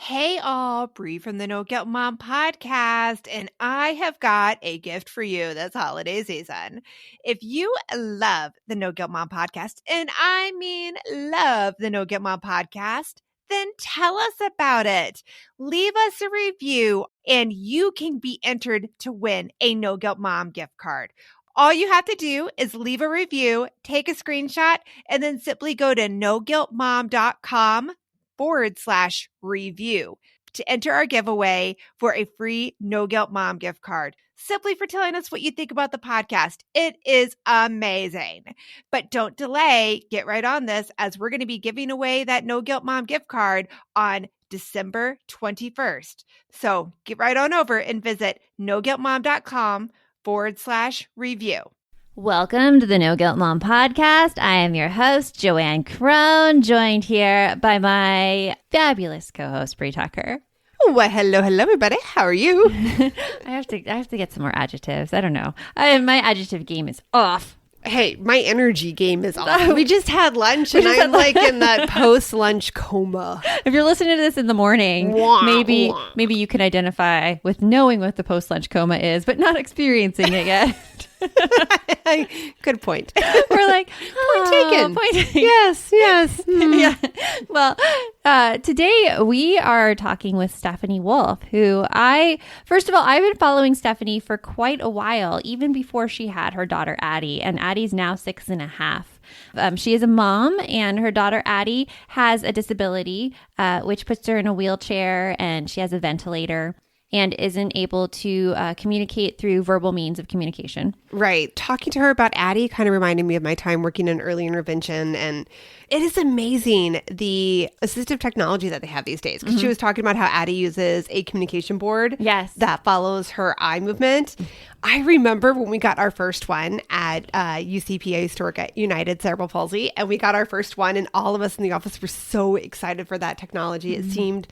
Hey all, Bree from the No Guilt Mom podcast, and I have got a gift for you this holiday season. If you love the No Guilt Mom podcast, and I mean love the No Guilt Mom podcast, then tell us about it. Leave us a review, and you can be entered to win a No Guilt Mom gift card. All you have to do is leave a review, take a screenshot, and then simply go to noguiltmom.com/review to enter our giveaway for a free No Guilt Mom gift card, simply for telling us what you think about the podcast. It is amazing. But don't delay. Get right on this, as we're going to be giving away that No Guilt Mom gift card on December 21st. So get right on over and visit noguiltmom.com/review. Welcome to the No Guilt Mom podcast. I am your host, Joanne Crone, joined here by my fabulous co-host, Bree Tucker. Well, hello, everybody. How are you? I have to get some more adjectives. I don't know. My adjective game is off. Hey, my energy game is off. We just had lunch, and I'm like in that post-lunch coma. If you're listening to this in the morning, maybe you can identify with knowing what the post-lunch coma is, but not experiencing it yet. Good point. We're like, point taken. Yes. Yeah. Well, today we are talking with Stephanie Wolfe, who I've been following Stephanie for quite a while, even before she had her daughter Addie, and Addie's now 6.5. She is a mom, and her daughter Addie has a disability, which puts her in a wheelchair, and she has a ventilator and isn't able to communicate through verbal means of communication. Right. Talking to her about Addie kind of reminded me of my time working in early intervention, and it is amazing the assistive technology that they have these days. Because she was talking about how Addie uses a communication board that follows her eye movement. I remember when we got our first one at UCP. I used to work at United Cerebral Palsy, and we got our first one, and all of us in the office were so excited for that technology. It seemed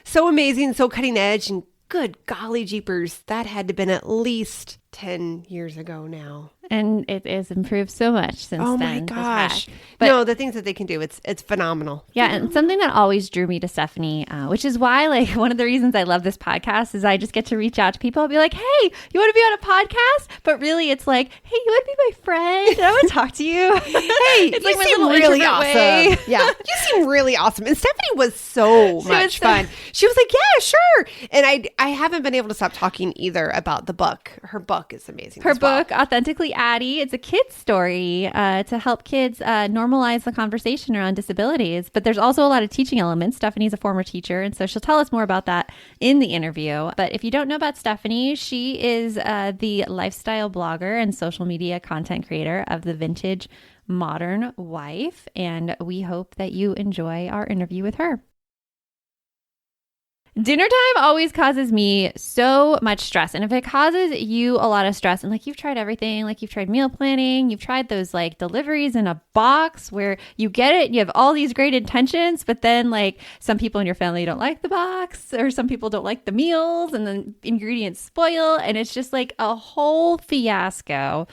so amazing, so cutting edge, and good golly jeepers, that had to have been at least 10 years ago now. And it has improved so much since then. Oh my gosh. But no, the things that they can do, it's phenomenal. Yeah, and something that always drew me to Stephanie, which is why, like, one of the reasons I love this podcast is I just get to reach out to people and be like, hey, you want to be on a podcast? But really, it's like, hey, you want to be my friend? I want to talk to you. Hey, it's you like my seem little really introvert awesome. way. Yeah, you seem really awesome. And Stephanie was so much fun. She was like, yeah, sure. And I haven't been able to stop talking either about the book. Her book is amazing. Her book, Authentically Addie, it's a kid's story to help kids normalize the conversation around disabilities. But there's also a lot of teaching elements. Stephanie's a former teacher, and so she'll tell us more about that in the interview. But if you don't know about Stephanie, she is the lifestyle blogger and social media content creator of the Vintage Modern Wife. And we hope that you enjoy our interview with her. Dinner time always causes me so much stress. And if it causes you a lot of stress, and like you've tried everything, like you've tried meal planning, you've tried those like deliveries in a box where you get it, you have all these great intentions, but then like some people in your family don't like the box, or some people don't like the meals, and then ingredients spoil, and it's just like a whole fiasco.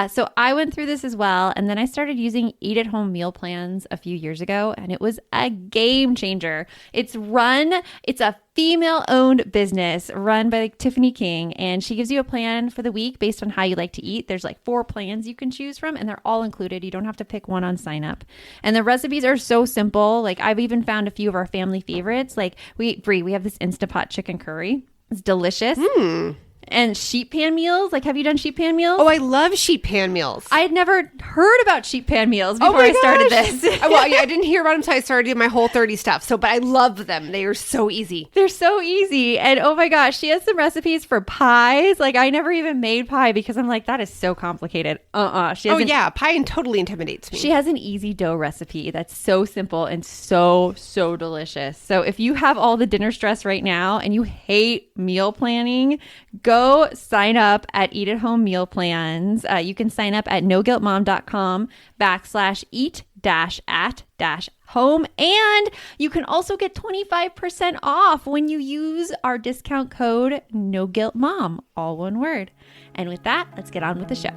So I went through this as well. And then I started using eat at home meal plans a few years ago, and it was a game changer. It's a female-owned business run by Tiffany King, and she gives you a plan for the week based on how you like to eat. There's like 4 plans you can choose from, and they're all included. You don't have to pick one on sign up. And the recipes are so simple. Like I've even found a few of our family favorites. Like we have this Instapot chicken curry. It's delicious. And sheet pan meals. Like, have you done sheet pan meals? Oh, I love sheet pan meals. I had never heard about sheet pan meals before I started this. Well, yeah, I didn't hear about them until I started doing my Whole30 stuff. But I love them. They are so easy. They're so easy. And oh my gosh, she has some recipes for pies. Like I never even made pie because I'm like, that is so complicated. Pie totally intimidates me. She has an easy dough recipe that's so simple and so delicious. So if you have all the dinner stress right now and you hate meal planning, go sign up at Eat at Home Meal Plans. You can sign up at noguiltmom.com/eat-at-home. And you can also get 25% off when you use our discount code NoGuiltMom, all one word. And with that, let's get on with the show.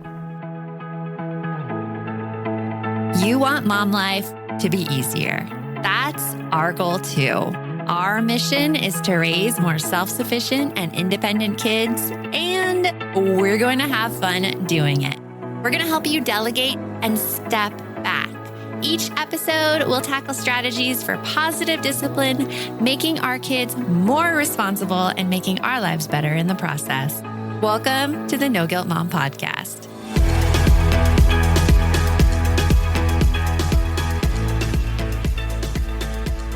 You want mom life to be easier. That's our goal too. Our mission is to raise more self-sufficient and independent kids, and we're going to have fun doing it. We're going to help you delegate and step back. Each episode will tackle strategies for positive discipline, making our kids more responsible and making our lives better in the process. Welcome to the No Guilt Mom Podcast.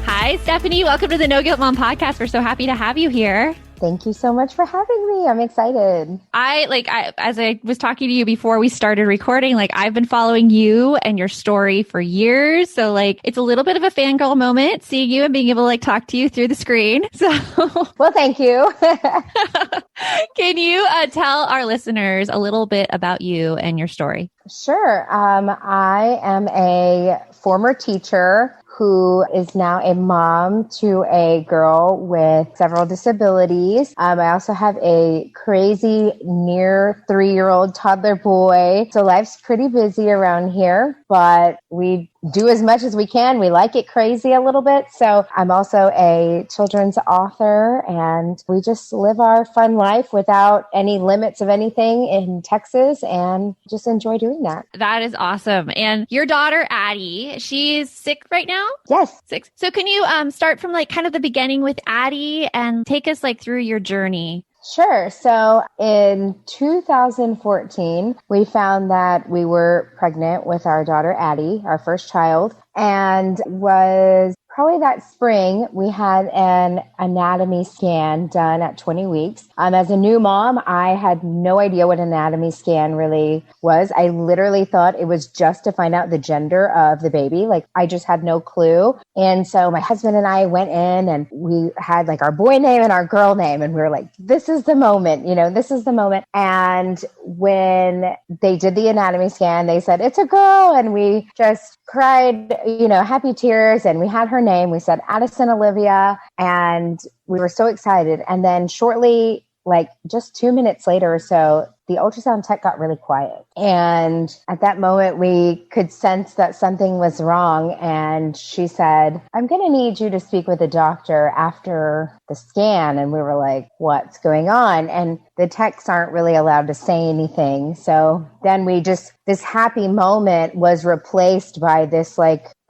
Hi, Stephanie. Welcome to the No Guilt Mom Podcast. We're so happy to have you here. Thank you so much for having me. I'm excited. As I was talking to you before we started recording, I've been following you and your story for years. So it's a little bit of a fangirl moment seeing you and being able to talk to you through the screen. So, well, thank you. Can you tell our listeners a little bit about you and your story? Sure. I am a former teacher who is now a mom to a girl with several disabilities. I also have a crazy near 3-year-old toddler boy. So life's pretty busy around here, but we do as much as we can. We like it crazy a little bit. So I'm also a children's author, and we just live our fun life without any limits of anything in Texas, and just enjoy doing that. That is awesome. And your daughter, Addie, she's 6 right now? Yes. 6. So can you start from kind of the beginning with Addie and take us through your journey? Sure. So in 2014, we found that we were pregnant with our daughter, Addie, our first child, and was probably that spring, we had an anatomy scan done at 20 weeks. As a new mom, I had no idea what an anatomy scan really was. I literally thought it was just to find out the gender of the baby. I just had no clue. And so my husband and I went in and we had our boy name and our girl name. And we were like, this is the moment, this is the moment. And when they did the anatomy scan, they said, it's a girl. And we just cried, happy tears. And we had her name. We said Addison Olivia, and we were so excited. And then shortly, just 2 minutes later or so, the ultrasound tech got really quiet. And at that moment, we could sense that something was wrong. And she said, I'm going to need you to speak with the doctor after the scan. And we were like, what's going on? And the techs aren't really allowed to say anything. So then this happy moment was replaced by this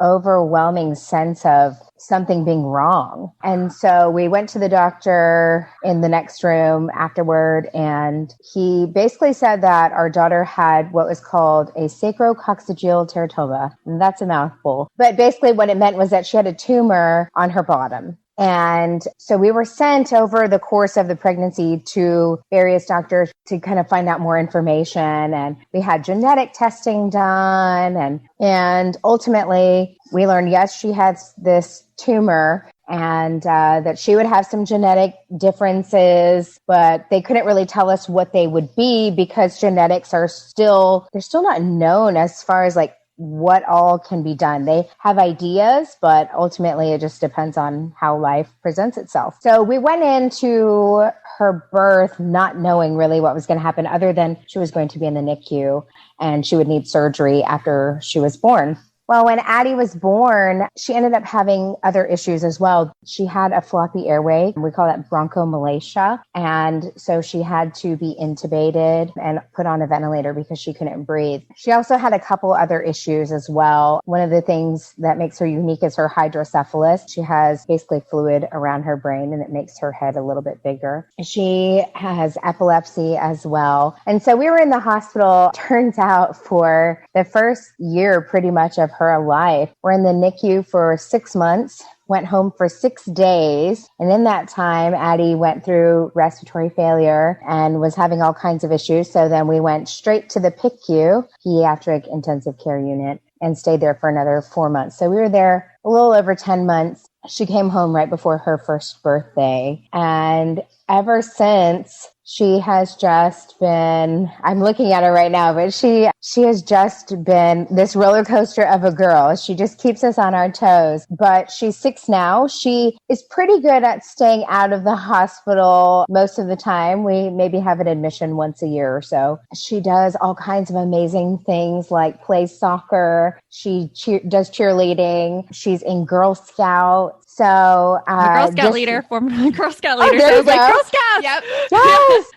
overwhelming sense of something being wrong. And so we went to the doctor in the next room afterward, and he basically said that our daughter had what was called a sacrococcygeal teratoma. And that's a mouthful. But basically what it meant was that she had a tumor on her bottom. And so we were sent over the course of the pregnancy to various doctors to kind of find out more information. And we had genetic testing done. And ultimately we learned, yes, she has this tumor, and that she would have some genetic differences, but they couldn't really tell us what they would be because genetics they're still not known as far as what all can be done. They have ideas, but ultimately it just depends on how life presents itself. So we went into her birth not knowing really what was going to happen, other than she was going to be in the NICU and she would need surgery after she was born. Well, when Addie was born, she ended up having other issues as well. She had a floppy airway. We call that bronchomalacia. And so she had to be intubated and put on a ventilator because she couldn't breathe. She also had a couple other issues as well. One of the things that makes her unique is her hydrocephalus. She has basically fluid around her brain, and it makes her head a little bit bigger. She has epilepsy as well. And so we were in the hospital, turns out, for the first year pretty much of her life. We're in the NICU for 6 months, went home for 6 days. And in that time, Addie went through respiratory failure and was having all kinds of issues. So then we went straight to the PICU, Pediatric Intensive Care Unit, and stayed there for another 4 months. So we were there a little over 10 months. She came home right before her first birthday. And ever since, She has just been, I'm looking at her right now, but she has just been this roller coaster of a girl. She just keeps us on our toes, but she's 6 now. She is pretty good at staying out of the hospital most of the time. We maybe have an admission once a year or so. She does all kinds of amazing things like plays soccer. She does cheerleading. She's in Girl Scouts. So, I'm a Girl Scout leader, former Girl Scout leader. there So I you was like, go. Girl Scouts. Yep.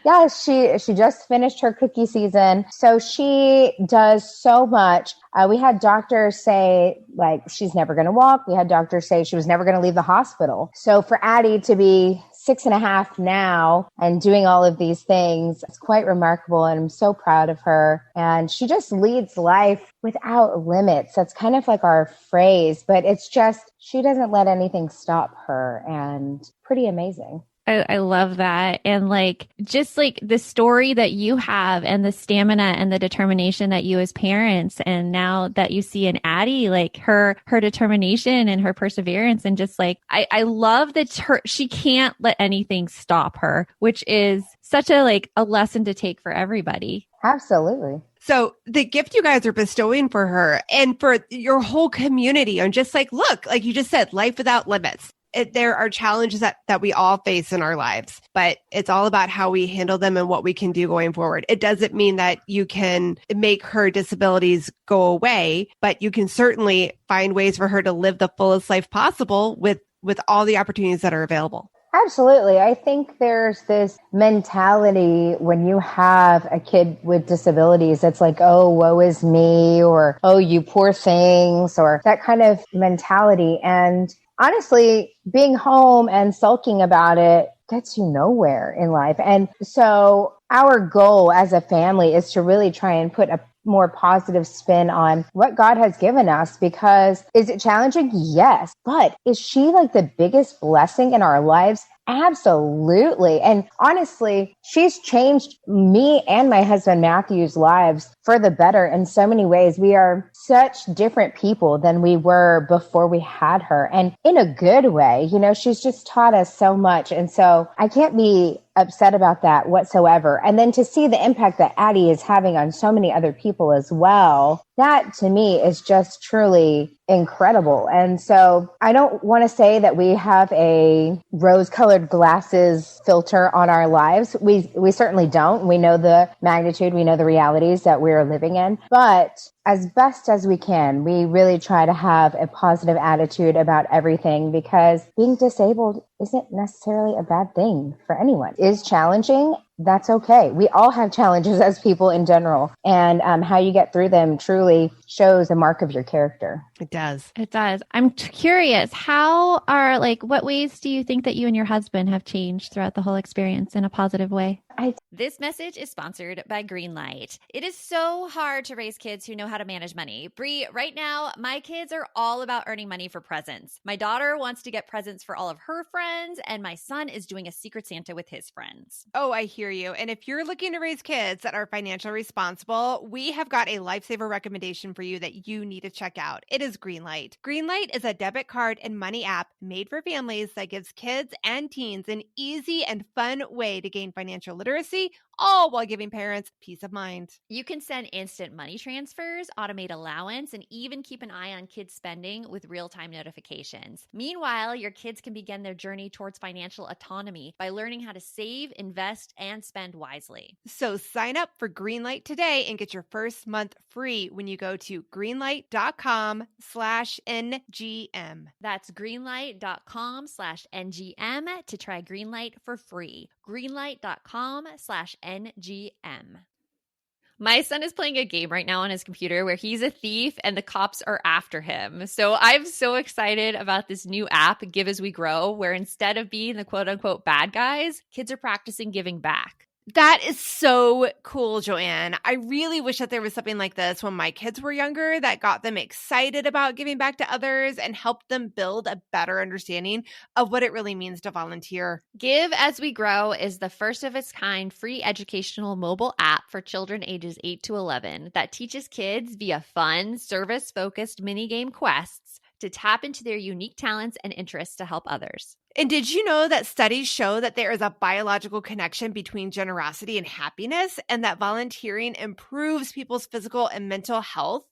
Yes. She just finished her cookie season. So she does so much. We had doctors say like she's never going to walk. We had doctors say she was never going to leave the hospital. So for Addie to be 6.5 now and doing all of these things, it's quite remarkable. And I'm so proud of her. And she just leads life without limits. That's kind of like our phrase, but it's just, she doesn't let anything stop her, and pretty amazing. I love that. And like, just like the story that you have and the stamina and the determination that you as parents, and now that you see in Addie, like her determination and her perseverance, and just like, I love that she can't let anything stop her, which is such a lesson to take for everybody. Absolutely. So the gift you guys are bestowing for her and for your whole community, and just like, look, like you just said, life without limits. There are challenges that we all face in our lives, but it's all about how we handle them and what we can do going forward. It doesn't mean that you can make her disabilities go away, but you can certainly find ways for her to live the fullest life possible with all the opportunities that are available. Absolutely. I think there's this mentality when you have a kid with disabilities that's like, oh, woe is me, or, oh, you poor things, or that kind of mentality. And honestly, being home and sulking about it gets you nowhere in life. And so our goal as a family is to really try and put a more positive spin on what God has given us, because is it challenging? Yes. But is she like the biggest blessing in our lives? Absolutely. And honestly, she's changed me and my husband Matthew's lives for the better in so many ways. We are such different people than we were before we had her, and in a good way. You know, she's just taught us so much. And so I can't be upset about that whatsoever. And then to see the impact that Addie is having on so many other people as well, that to me is just truly incredible. And so I don't want to say that we have a rose-colored glasses filter on our lives. We certainly don't. We know the magnitude, we know the realities that we're living in, but as best as we can, we really try to have a positive attitude about everything, because being disabled isn't necessarily a bad thing for anyone. It is challenging. That's okay. We all have challenges as people in general, and how you get through them truly shows a mark of your character. It does. It does. I'm curious, what ways do you think that you and your husband have changed throughout the whole experience in a positive way? This message is sponsored by Greenlight. It is so hard to raise kids who know how to manage money. Bree, right now, my kids are all about earning money for presents. My daughter wants to get presents for all of her friends, and my son is doing a Secret Santa with his friends. Oh, I hear you. And if you're looking to raise kids that are financially responsible, we have got a lifesaver recommendation for you that you need to check out. It is Greenlight. Greenlight is a debit card and money app made for families that gives kids and teens an easy and fun way to gain financial literacy, all while giving parents peace of mind. You can send instant money transfers, automate allowance, and even keep an eye on kids' spending with real-time notifications. Meanwhile, your kids can begin their journey towards financial autonomy by learning how to save, invest, and spend wisely. So sign up for Greenlight today and get your first month free when you go to greenlight.com/NGM. That's greenlight.com/NGM to try Greenlight for free. Greenlight.com/NGM. My son is playing a game right now on his computer where he's a thief and the cops are after him. So I'm so excited about this new app, Give As We Grow, where instead of being the quote unquote bad guys, kids are practicing giving back. That is so cool, Joanne. I really wish that there was something like this when my kids were younger that got them excited about giving back to others and helped them build a better understanding of what it really means to volunteer. Give As We Grow is the first of its kind free educational mobile app for children ages 8 to 11 that teaches kids via fun, service-focused minigame quests to tap into their unique talents and interests to help others. And did you know that studies show that there is a biological connection between generosity and happiness, and that volunteering improves people's physical and mental health?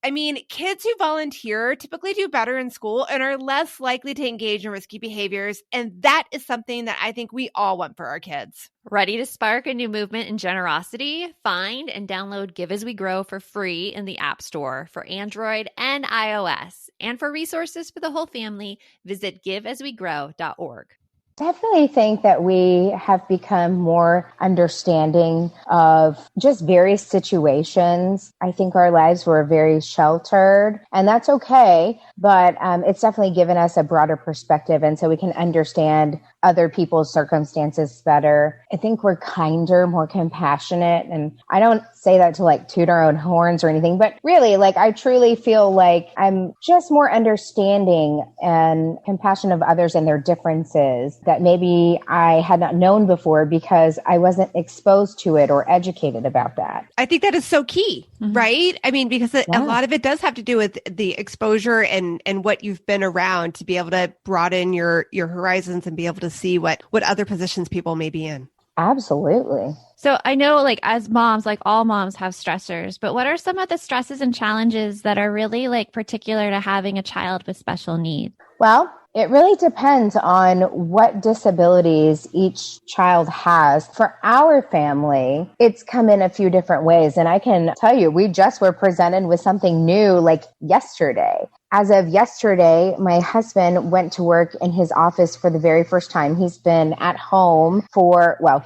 I mean, kids who volunteer typically do better in school and are less likely to engage in risky behaviors. And that is something that I think we all want for our kids. Ready to spark a new movement in generosity? Find and download Give As We Grow for free in the App Store for Android and iOS. And for resources for the whole family, visit giveaswegrow.org. Definitely think that we have become more understanding of just various situations. I think our lives were very sheltered, and that's okay, but it's definitely given us a broader perspective, and so we can understand other people's circumstances better. I think we're kinder, more compassionate, and I don't say that to like toot our own horns or anything, but really, like, I truly feel like I'm just more understanding and compassionate of others and their differences that maybe I had not known before because I wasn't exposed to it or educated about that. I think that is so key, right? I mean, because a lot of it does have to do with the exposure and what you've been around to be able to broaden your horizons and be able to see what other positions people may be in. Absolutely. So I know, like, as moms, like all moms have stressors, but what are some of the stresses and challenges that are really like particular to having a child with special needs? Well, it really depends on what disabilities each child has. For our family, it's come in a few different ways. And I can tell you, we just were presented with something new like yesterday. As of yesterday, my husband went to work in his office for the very first time. He's been at home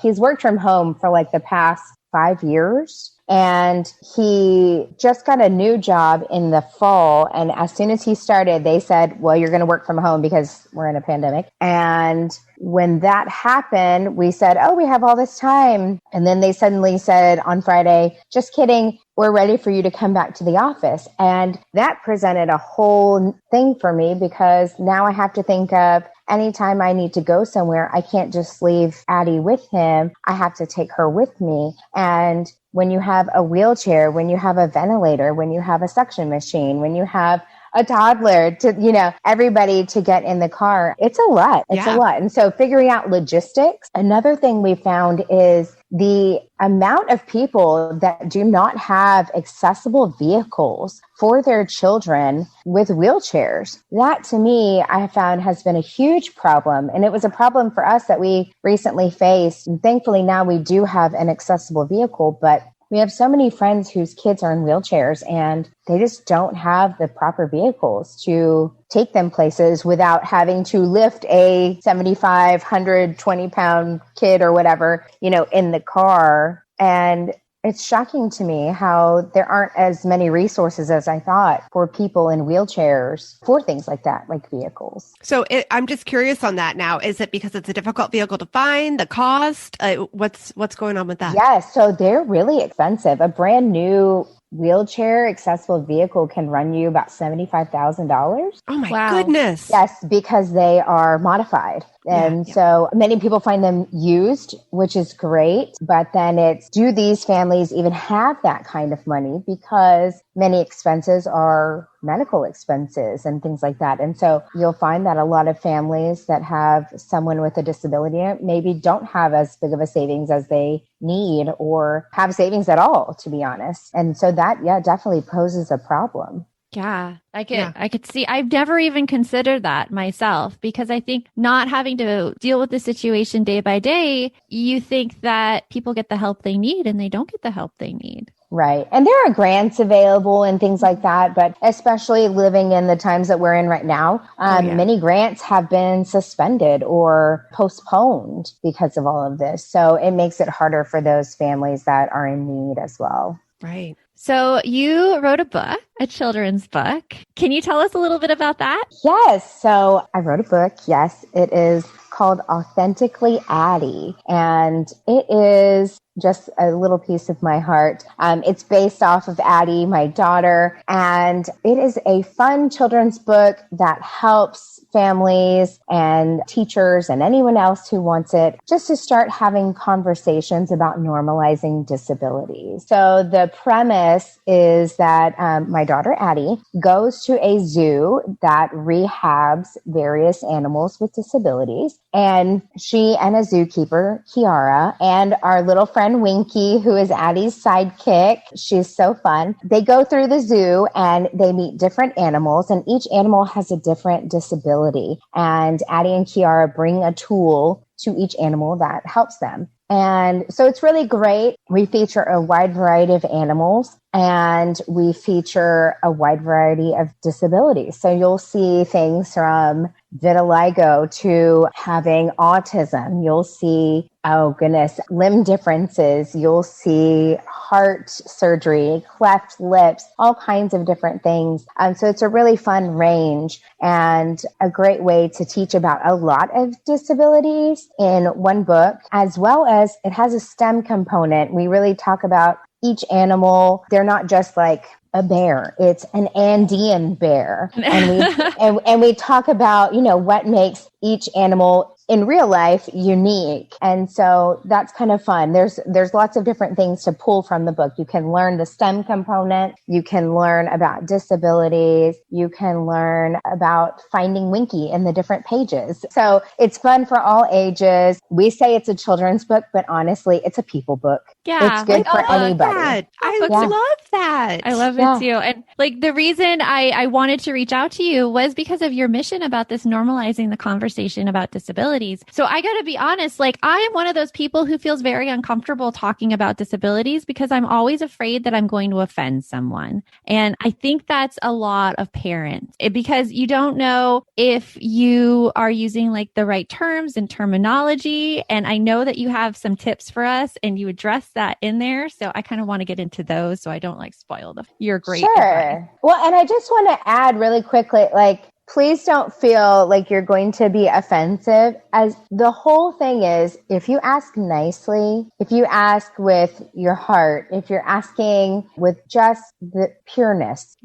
he's worked from home for like the past 5 years. And he just got a new job in the fall. And as soon as he started, they said, well, you're going to work from home because we're in a pandemic. And when that happened, we said, oh, we have all this time. And then they suddenly said on Friday, just kidding, we're ready for you to come back to the office. And that presented a whole thing for me because now I have to think of anytime I need to go somewhere, I can't just leave Addie with him. I have to take her with me. And when you have a wheelchair, when you have a ventilator, when you have a suction machine, when you have a toddler to, everybody to get in the car, it's a lot. It's a lot. And so figuring out logistics. Another thing we found is the amount of people that do not have accessible vehicles for their children with wheelchairs. That to me, I have found has been a huge problem. And it was a problem for us that we recently faced. And thankfully now we do have an accessible vehicle, but we have so many friends whose kids are in wheelchairs and they just don't have the proper vehicles to take them places without having to lift a 75, 120 pound kid or whatever, in the car. And it's shocking to me how there aren't as many resources as I thought for people in wheelchairs for things like that, like vehicles. So I'm just curious on that now. Is it because it's a difficult vehicle to find, the cost? What's going on with that? Yes, so they're really expensive. A brand new wheelchair accessible vehicle can run you about $75,000. Oh my goodness. Yes, because they are modified. And so many people find them used, which is great. But then do these families even have that kind of money? Because many expenses are medical expenses and things like that. And so you'll find that a lot of families that have someone with a disability maybe don't have as big of a savings as they need or have savings at all, to be honest. And so that, definitely poses a problem. Yeah, I could see. I've never even considered that myself because I think not having to deal with the situation day by day, you think that people get the help they need and they don't get the help they need. Right. And there are grants available and things like that, but especially living in the times that we're in right now, many grants have been suspended or postponed because of all of this. So it makes it harder for those families that are in need as well. Right. So you wrote a book, a children's book. Can you tell us a little bit about that? Yes. So I wrote a book. Yes, it is called Authentically Addie. And it is just a little piece of my heart. It's based off of Addie, my daughter, and it is a fun children's book that helps families and teachers and anyone else who wants it just to start having conversations about normalizing disabilities. So the premise is that my daughter Addie goes to a zoo that rehabs various animals with disabilities, and she and a zookeeper, Kiara, and our little friend Winky, who is Addie's sidekick. She's so fun. They go through the zoo and they meet different animals, and each animal has a different disability. And Addie and Kiara bring a tool to each animal that helps them. And so it's really great. We feature a wide variety of animals, and we feature a wide variety of disabilities. So you'll see things from vitiligo to having autism. You'll see, oh goodness, limb differences. You'll see heart surgery, cleft lips, all kinds of different things. So it's a really fun range and a great way to teach about a lot of disabilities in one book, as well as it has a STEM component. We really talk about each animal. They're not just like a bear. It's an Andean bear. And we talk about, what makes each animal in real life unique. And so that's kind of fun. There's lots of different things to pull from the book. You can learn the STEM component. You can learn about disabilities. You can learn about finding Winky in the different pages. So it's fun for all ages. We say it's a children's book, but honestly, it's a people book. Yeah. It's good for anybody. I love that. I love it too. And like the reason I wanted to reach out to you was because of your mission about this normalizing the conversation about disabilities. So I got to be honest, like I am one of those people who feels very uncomfortable talking about disabilities because I'm always afraid that I'm going to offend someone. And I think that's a lot of parents because you don't know if you are using like the right terms and terminology. And I know that you have some tips for us and you address that in there. So I kind of want to get into those so I don't like spoil your great advice. Well, and I just want to add really quickly, like, please don't feel like you're going to be offensive. As the whole thing is, if you ask nicely, if you ask with your heart, if you're asking with just the pureness,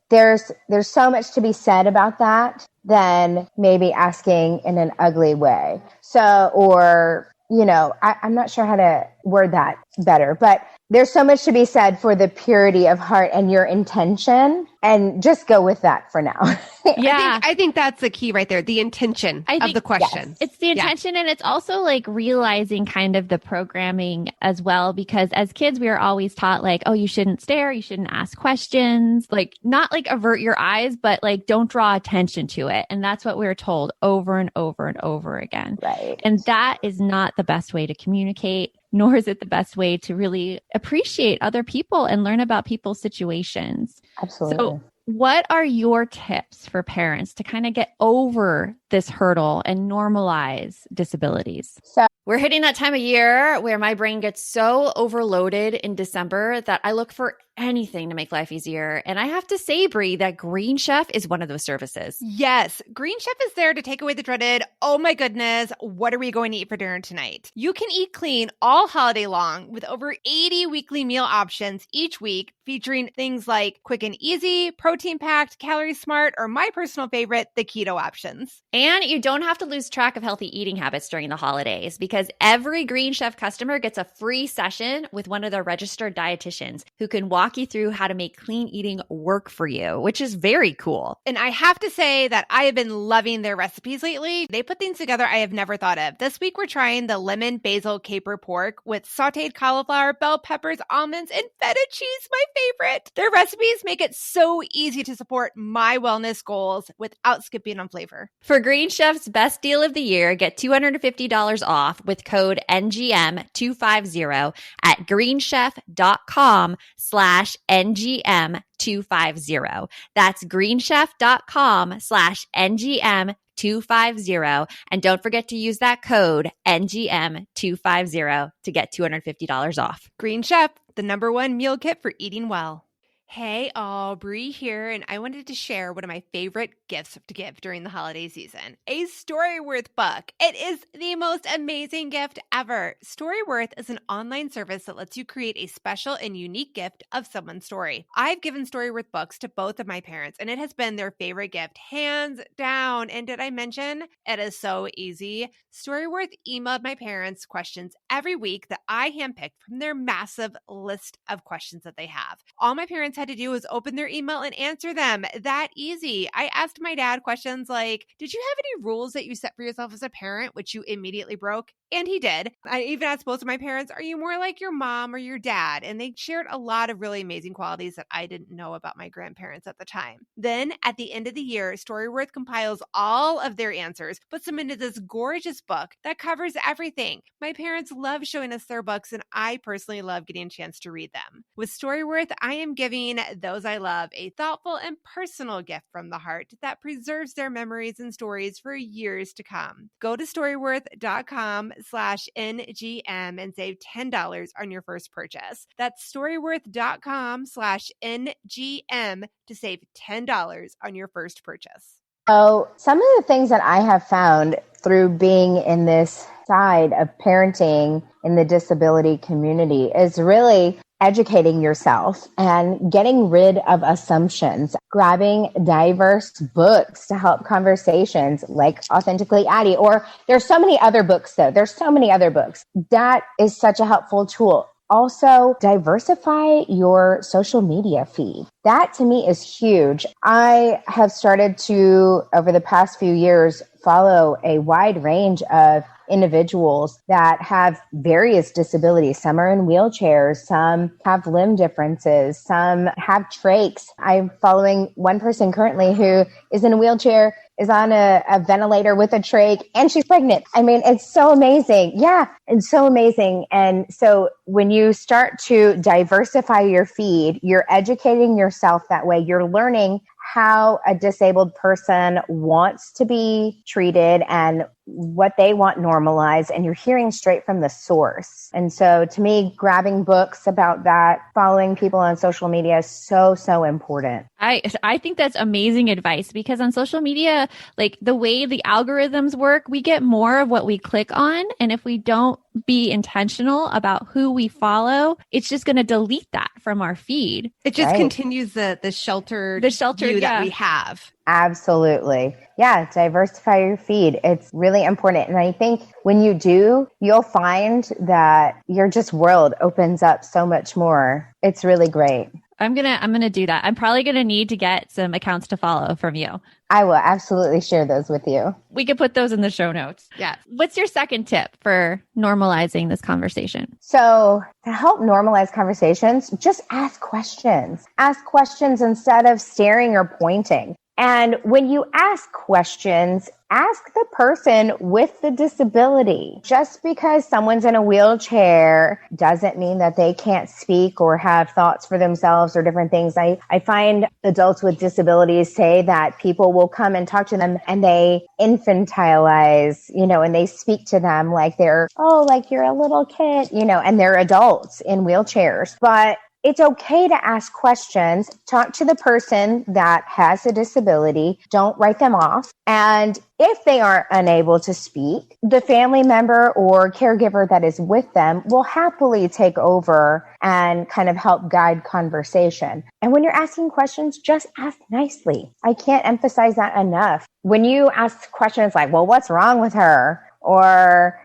there's so much to be said about that than maybe asking in an ugly way. So, or, I'm not sure how to word that better, but there's so much to be said for the purity of heart and your intention, and just go with that for now. Yeah. I think that's the key right there. The intention of the question. Yes. It's the intention. And it's also like realizing kind of the programming as well, because as kids, we are always taught like, oh, you shouldn't stare. You shouldn't ask questions, like not like avert your eyes, but like don't draw attention to it. And that's what we're told over and over and over again. Right. And that is not the best way to communicate, nor is it the best way to really appreciate other people and learn about people's situations. Absolutely. So what are your tips for parents to kind of get over this hurdle and normalize disabilities? We're hitting that time of year where my brain gets so overloaded in December that I look for anything to make life easier. And I have to say, Brie, that Green Chef is one of those services. Yes, Green Chef is there to take away the dreaded, oh my goodness, what are we going to eat for dinner tonight? You can eat clean all holiday long with over 80 weekly meal options each week, featuring things like quick and easy, protein-packed, calorie-smart, or my personal favorite, the keto options. And you don't have to lose track of healthy eating habits during the holidays because every Green Chef customer gets a free session with one of their registered dietitians who can walk you through how to make clean eating work for you, which is very cool. And I have to say that I have been loving their recipes lately. They put things together I have never thought of. This week, we're trying the lemon basil caper pork with sauteed cauliflower, bell peppers, almonds, and feta cheese, my favorite. Their recipes make it so easy to support my wellness goals without skipping on flavor. For Green Chef's best deal of the year, get $250 off with code NGM250 at greenchef.com/NGM250. That's greenchef.com/NGM250. And don't forget to use that code NGM250 to get $250 off. Green Chef, the #1 meal kit for eating well. Hey, Aubrey here, and I wanted to share one of my favorite gifts to give during the holiday season, a Storyworth book. It is the most amazing gift ever. Storyworth is an online service that lets you create a special and unique gift of someone's story. I've given Storyworth books to both of my parents, and it has been their favorite gift, hands down. And did I mention it is so easy? Storyworth emailed my parents questions every week that I handpicked from their massive list of questions that they have. All my parents had to do was open their email and answer them. That easy. I asked my dad questions like, did you have any rules that you set for yourself as a parent, which you immediately broke? And he did. I even asked both of my parents, are you more like your mom or your dad? And they shared a lot of really amazing qualities that I didn't know about my grandparents at the time. Then at the end of the year, Storyworth compiles all of their answers, puts them into this gorgeous book that covers everything. My parents love showing us their books, and I personally love getting a chance to read them. With Storyworth, I am giving those I love a thoughtful and personal gift from the heart that preserves their memories and stories for years to come. Go to storyworth.com/NGM and save $10 on your first purchase. That's storyworth.com/NGM to save $10 on your first purchase. So some of the things that I have found through being in this side of parenting in the disability community is really educating yourself and getting rid of assumptions, grabbing diverse books to help conversations like Authentically Addie, or there's so many other books though. There's so many other books. That is such a helpful tool. Also, diversify your social media feed. That to me is huge. I have started to, over the past few years, follow a wide range of individuals that have various disabilities. Some are in wheelchairs, some have limb differences, some have trachs. I'm following one person currently who is in a wheelchair, is on a ventilator with a trach, and she's pregnant. I mean, it's so amazing. Yeah, it's so amazing. And so when you start to diversify your feed, you're educating yourself that way. You're learning how a disabled person wants to be treated and what they want normalized, and you're hearing straight from the source. And so to me, grabbing books about that, following people on social media is so, so important. I think that's amazing advice, because on social media, like the way the algorithms work, we get more of what we click on. And if we don't be intentional about who we follow, it's just going to delete that from our feed. It just continues the sheltered view that we have. Absolutely. Yeah, diversify your feed. It's really important. And I think when you do, you'll find that your just world opens up so much more. It's really great. I'm gonna do that. I'm probably gonna need to get some accounts to follow from you. I will absolutely share those with you. We could put those in the show notes. Yeah. What's your second tip for normalizing this conversation? So to help normalize conversations, just ask questions. Ask questions instead of staring or pointing. And when you ask questions, ask the person with the disability. Just because someone's in a wheelchair doesn't mean that they can't speak or have thoughts for themselves or different things. I find adults with disabilities say that people will come and talk to them and they infantilize, and they speak to them like they're, like you're a little kid, and they're adults in wheelchairs. But it's okay to ask questions. Talk to the person that has a disability. Don't write them off. And if they are unable to speak, the family member or caregiver that is with them will happily take over and kind of help guide conversation. And when you're asking questions, just ask nicely. I can't emphasize that enough. When you ask questions like, well, what's wrong with her? Or,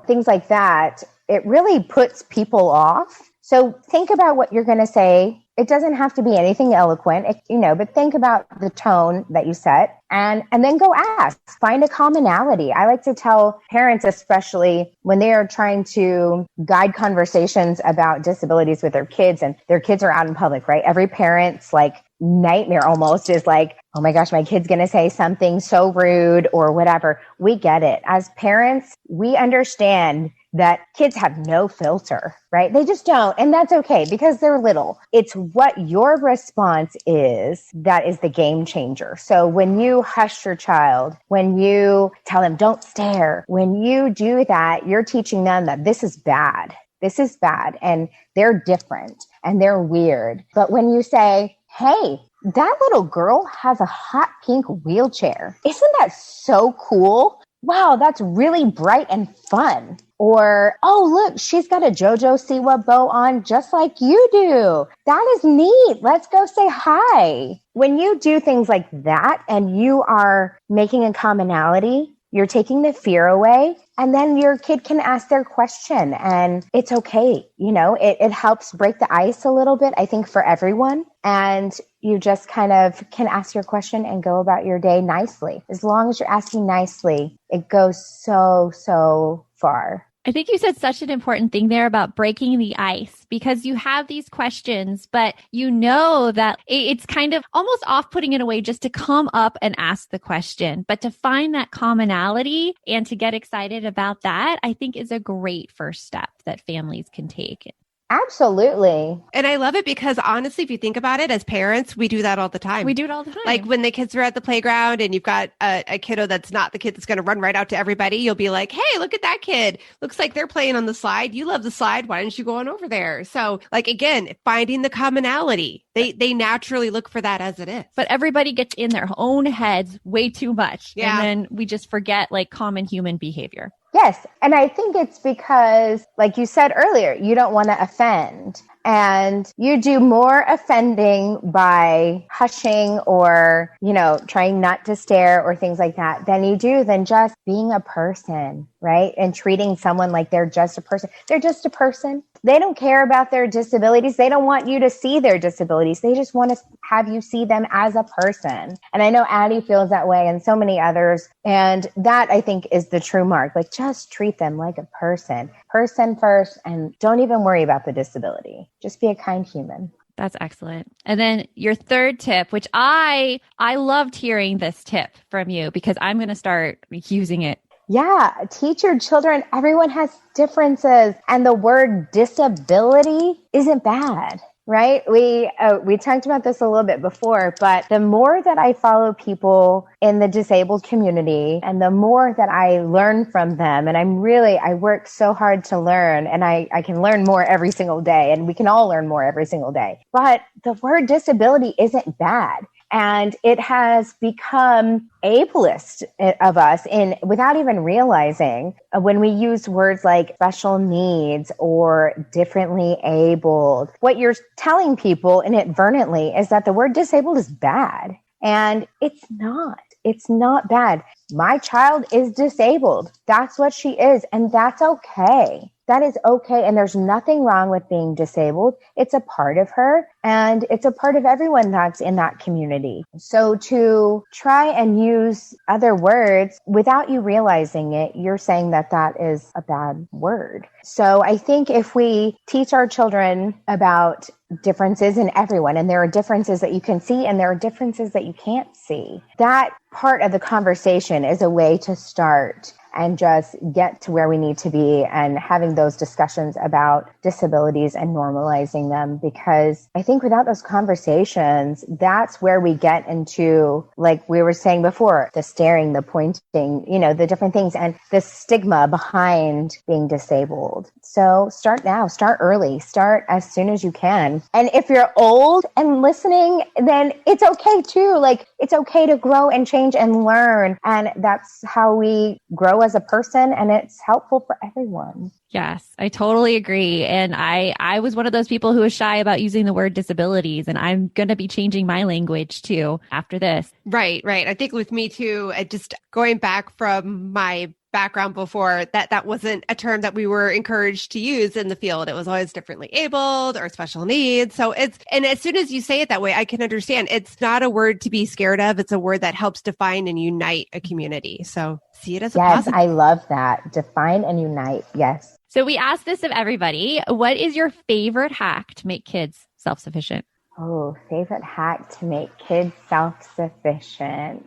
things like that, it really puts people off. So think about what you're going to say. It doesn't have to be anything eloquent, but think about the tone that you set and then go ask. Find a commonality. I like to tell parents, especially when they are trying to guide conversations about disabilities with their kids and their kids are out in public, right? Every parent's nightmare almost is like, oh my gosh, my kid's going to say something so rude or whatever. We get it. As parents, we understand that kids have no filter, right? They just don't. And that's okay because they're little. It's what your response is that is the game changer. So when you hush your child, when you tell them don't stare, when you do that, you're teaching them that this is bad. This is bad and they're different. and they're weird. But when you say, hey, that little girl has a hot pink wheelchair. Isn't that so cool? Wow, that's really bright and fun. Or, oh, look, she's got a JoJo Siwa bow on just like you do. That is neat. Let's go say hi. When you do things like that and you are making a commonality, you're taking the fear away, and then your kid can ask their question and it's okay. You know, it helps break the ice a little bit, I think, for everyone. And you just kind of can ask your question and go about your day nicely. As long as you're asking nicely, it goes so far. I think you said such an important thing there about breaking the ice, because you have these questions, but you know that it's kind of almost off-putting in a way just to come up and ask the question. But to find that commonality and to get excited about that, I think is a great first step that families can take. Absolutely. And I love it because honestly, if you think about it, as parents, we do that all the time. We do it all the time. Like when the kids are at the playground and you've got a kiddo that's not the kid that's going to run right out to everybody, you'll be like, hey, look at that kid. Looks like they're playing on the slide. You love the slide. Why don't you go on over there? So like, again, finding the commonality. They naturally look for that as it is. But everybody gets in their own heads way too much. Yeah. And then we just forget like common human behavior. Yes. And I think it's because, like you said earlier, you don't want to offend. And you do more offending by hushing or, you know, trying not to stare or things like that than you do than just being a person, right? And treating someone like they're just a person. They're just a person. They don't care about their disabilities. They don't want you to see their disabilities. They just want to have you see them as a person. And I know Addie feels that way and so many others. And that, I think, is the true mark. Like, just treat them like a person first, and don't even worry about the disability. Just be a kind human. That's excellent. And then your third tip, which I loved hearing this tip from you because I'm going to start using it. Yeah, teach your children. Everyone has differences, and the word disability isn't bad, right? We talked about this a little bit before, but the more that I follow people in the disabled community and the more that I learn from them, and I work so hard to learn, and I can learn more every single day, and we can all learn more every single day. But the word disability isn't bad. And it has become ableist of us without even realizing when we use words like special needs or differently abled. What you're telling people inadvertently is that the word disabled is bad. And it's not. It's not bad. My child is disabled. That's what she is. And that's okay. That is okay. And there's nothing wrong with being disabled. It's a part of her, and it's a part of everyone that's in that community. So to try and use other words without you realizing it, you're saying that that is a bad word. So I think if we teach our children about differences in everyone, and there are differences that you can see and there are differences that you can't see, that part of the conversation is a way to start and just get to where we need to be and having those discussions about disabilities and normalizing them. Because I think without those conversations, that's where we get into, like we were saying before, the staring, the pointing, you know, the different things and the stigma behind being disabled. So start now, start early, start as soon as you can. And if you're old and listening, then it's okay too. Like, it's okay to grow and change and learn. And that's how we grow as a person, and it's helpful for everyone. Yes, I totally agree. And I was one of those people who was shy about using the word disabilities, and I'm going to be changing my language too after this. Right. I think with me too, just going back from my background before, that wasn't a term that we were encouraged to use in the field. It was always differently abled or special needs. So and as soon as you say it that way, I can understand it's not a word to be scared of. It's a word that helps define and unite a community. So see it as a positive. Yes, I love that. Define and unite. Yes. So we asked this of everybody. What is your favorite hack to make kids self-sufficient? Oh, favorite hack to make kids self-sufficient.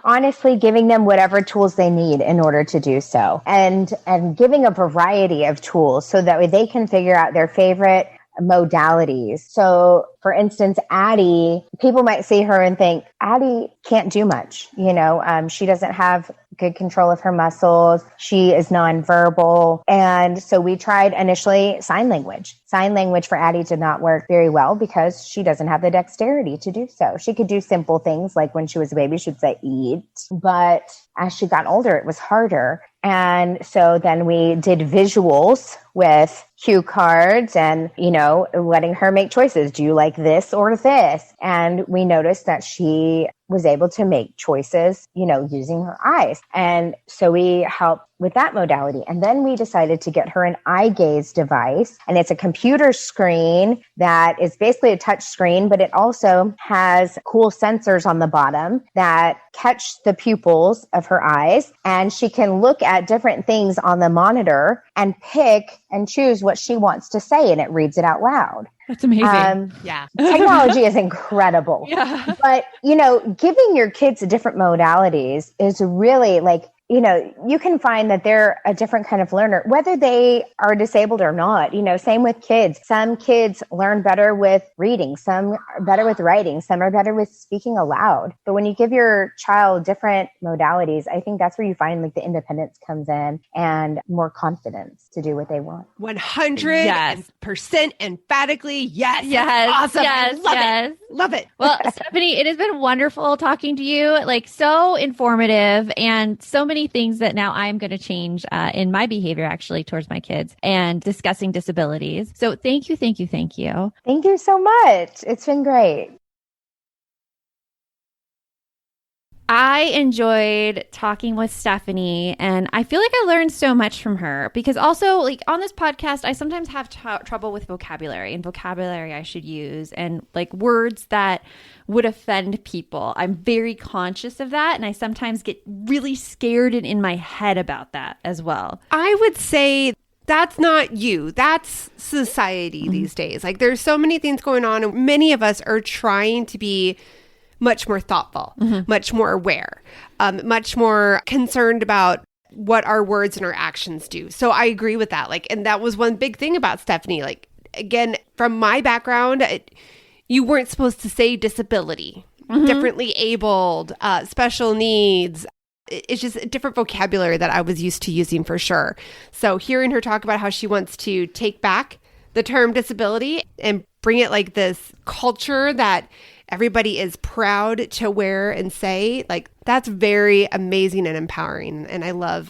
Honestly, giving them whatever tools they need in order to do so. And giving a variety of tools so that way they can figure out their favorite modalities. So for instance, Addie, people might see her and think, Addie can't do much. She doesn't have good control of her muscles. She is nonverbal. And so we tried initially sign language. Sign language for Addie did not work very well because she doesn't have the dexterity to do so. She could do simple things like when she was a baby, she'd say eat. But as she got older, it was harder. And so then we did visuals with cue cards and, letting her make choices. Do you like this or this? And we noticed that she was able to make choices, using her eyes. And so we helped with that modality. And then we decided to get her an eye gaze device. And it's a computer screen that is basically a touch screen, but it also has cool sensors on the bottom that catch the pupils of her eyes. And she can look at different things on the monitor and pick and choose what she wants to say. And it reads it out loud. That's amazing. Yeah. Technology is incredible. Yeah. But, giving your kids different modalities is really you can find that they're a different kind of learner, whether they are disabled or not. Same with kids. Some kids learn better with reading, some are better with writing, some are better with speaking aloud. But when you give your child different modalities, I think that's where you find the independence comes in and more confidence to do what they want. 100% emphatically, yes. Yes. Awesome. Yes. I love Yes. it. Love it. Well, Stephanie, it has been wonderful talking to you, so informative and so many things that now I'm going to change in my behavior actually towards my kids and discussing disabilities. So thank you, thank you, thank you. Thank you so much. It's been great. I enjoyed talking with Stephanie, and I feel like I learned so much from her because also on this podcast, I sometimes have trouble with vocabulary and vocabulary I should use and words that would offend people. I'm very conscious of that, and I sometimes get really scared and in my head about that as well. I would say that's not you. That's society these days. There's so many things going on, and many of us are trying to be much more thoughtful, much more aware, much more concerned about what our words and our actions do. So I agree with that. And that was one big thing about Stephanie. Again, from my background, you weren't supposed to say disability, differently abled, special needs. It's just a different vocabulary that I was used to using for sure. So hearing her talk about how she wants to take back the term disability and bring it this culture that everybody is proud to wear and say, that's very amazing and empowering. And I love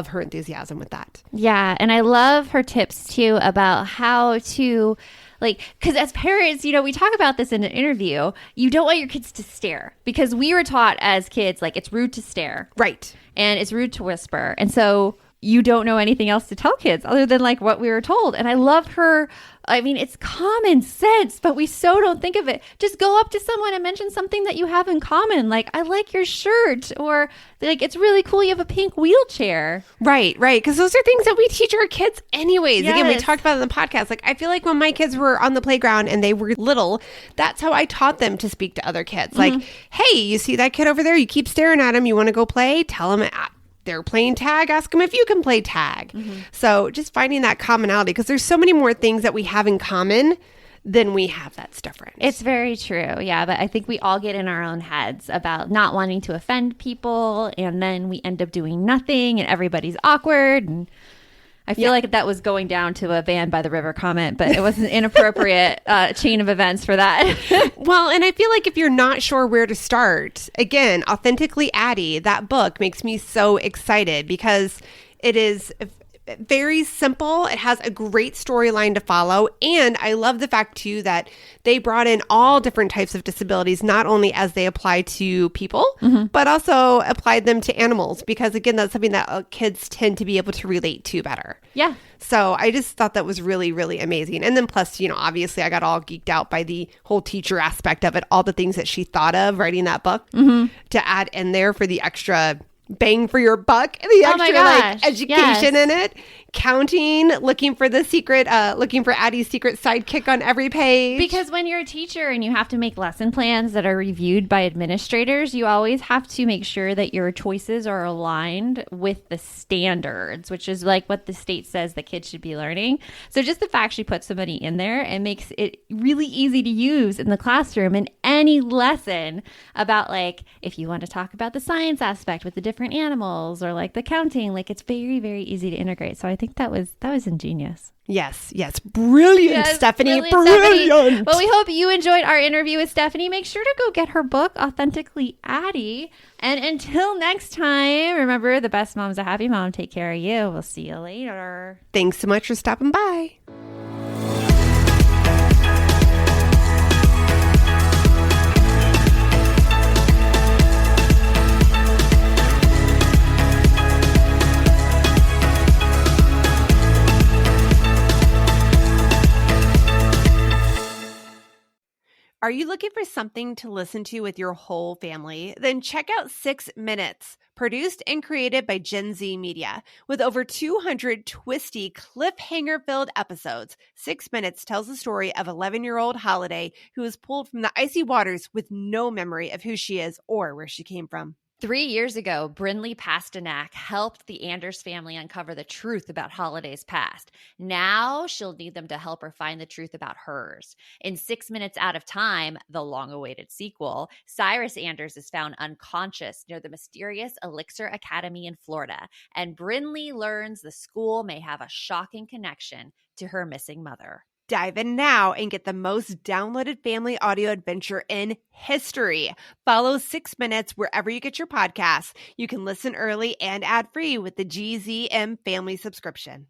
her enthusiasm with that. Yeah. And I love her tips too about how to because as parents, we talk about this in an interview, you don't want your kids to stare because we were taught as kids, it's rude to stare. Right. And it's rude to whisper. And so you don't know anything else to tell kids other than what we were told. And I love her. I mean, it's common sense, but we so don't think of it. Just go up to someone and mention something that you have in common. I like your shirt, or it's really cool you have a pink wheelchair. Right. Because those are things that we teach our kids anyways. Yes. Again, we talked about it in the podcast. I feel like when my kids were on the playground and they were little, that's how I taught them to speak to other kids. Hey, you see that kid over there? You keep staring at him. You want to go play? Tell him they're playing tag, ask them if you can play tag. So just finding that commonality, because there's so many more things that we have in common than we have that's different. It's very true. Yeah. But I think we all get in our own heads about not wanting to offend people. And then we end up doing nothing and everybody's awkward. And I feel like that was going down to a Van by the River comment, but it was an inappropriate chain of events for that. Well, and I feel like if you're not sure where to start, again, Authentically Addie, that book makes me so excited because it is very simple. It has a great storyline to follow. And I love the fact too that they brought in all different types of disabilities, not only as they apply to people, but also applied them to animals, because again, that's something that kids tend to be able to relate to better. Yeah. So I just thought that was really, really amazing. And then plus, obviously I got all geeked out by the whole teacher aspect of it, all the things that she thought of writing that book to add in there for the extra bang for your buck, the extra education in it. counting, looking for Addie's secret sidekick on every page. Because when you're a teacher and you have to make lesson plans that are reviewed by administrators, you always have to make sure that your choices are aligned with the standards, which is like what the state says the kids should be learning. So just the fact she puts somebody in there and makes it really easy to use in the classroom in any lesson about, like, if you want to talk about the science aspect with the different animals or like the counting, like it's very, very easy to integrate. So I think that was ingenious. Yes. Brilliant, Stephanie. Brilliant. Stephanie. Well, we hope you enjoyed our interview with Stephanie. Make sure to go get her book, Authentically Addie. And until next time, remember, the best mom's a happy mom. Take care of you. We'll see you later. Thanks so much for stopping by. Are you looking for something to listen to with your whole family? Then check out 6 Minutes, produced and created by Gen Z Media. With over 200 twisty, cliffhanger-filled episodes, 6 Minutes tells the story of 11-year-old Holiday, who is pulled from the icy waters with no memory of who she is or where she came from. 3 years ago, Brinley Pasternak helped the Anders family uncover the truth about Holiday's past. Now she'll need them to help her find the truth about hers. In 6 Minutes Out of Time, the long-awaited sequel, Cyrus Anders is found unconscious near the mysterious Elixir Academy in Florida, and Brinley learns the school may have a shocking connection to her missing mother. Dive in now and get the most downloaded family audio adventure in history. Follow 6 Minutes wherever you get your podcasts. You can listen early and ad-free with the GZM family subscription.